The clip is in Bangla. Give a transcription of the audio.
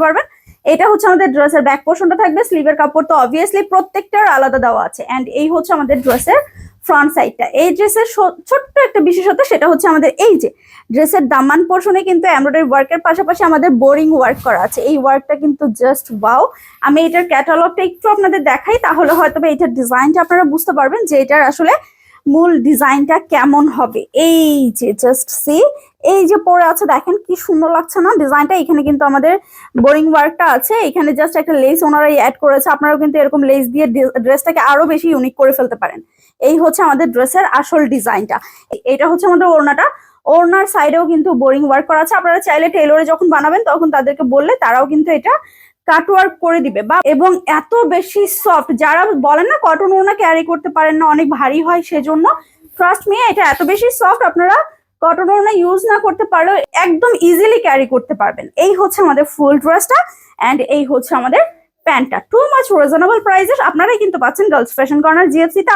পারবেন। এটা হচ্ছে আমাদের ড্রেসের ব্যাক পোর্শনটা থাকবে, স্লিভের কাপড় তো অবভিয়াসলি প্রত্যেকটার আলাদা দেওয়া আছে। এন্ড এই হচ্ছে আমাদের ড্রেসের ফ্রন্ট সাইডটা। এই ড্রেসের ছোট্ট একটা বিশেষত্ব, সেটা হচ্ছে আমাদের এই যে ড্রেসের দামান পোর্শনে কিন্তু এমব্রয়ডারি ওয়ার্কের পাশাপাশি আমাদের বোরিং ওয়ার্ক করা আছে। এই ওয়ার্কটা কিন্তু জাস্ট ওয়াও। আমি এটার ক্যাটালগটা একটু আপনাদের দেখাই, তাহলে হয়তো এটার ডিজাইনটা আপনারা বুঝতে পারবেন যে এটার আসলে মূল ডিজাইনটা কেমন হবে। এই যে জাস্ট সি, এই যে পরে আছে দেখেন কি সুন্দর লাগছে না ডিজাইনটা। এখানে কিন্তু আমাদের বোরিং ওয়ার্কটা আছে, এখানে জাস্ট একটা লেস ওনারাই অ্যাড করেছে। আপনারাও কিন্তু এরকম লেস দিয়ে ড্রেসটাকে আরো বেশি ইউনিক করে ফেলতে পারেন। এই হচ্ছে আমাদের ড্রেসের আসল ডিজাইনটা। এটা হচ্ছে আমাদের ওড়নাটা, ওড়নার সাইডেও কিন্তু বোরিং ওয়ার্ক করা আছে। আপনারা চাইলে টেলরে যখন বানাবেন তখন তাদেরকে বললে তারাও কিন্তু এটা কাটওয়ার্ক করে দিবে। বা এবং এত বেশি সফট, যারা বলেন না কটন ওড়না ক্যারি করতে পারেন না, অনেক ভারী হয়, সেজন্য ট্রাস্ট মি এটা এত বেশি সফট, আপনারা কটন ওড়না ইউজ না করতে পারলেও একদম ইজিলি ক্যারি করতে পারবেন। এই হচ্ছে আমাদের ফুল ড্রেসটা এন্ড এই হচ্ছে আমাদের প্যান্টটা। টু মাচ রিজনেবল প্রাইসে আপনারাই কিন্তু পাচ্ছেন গার্লস ফ্যাশন কর্নার জিএফসি তে।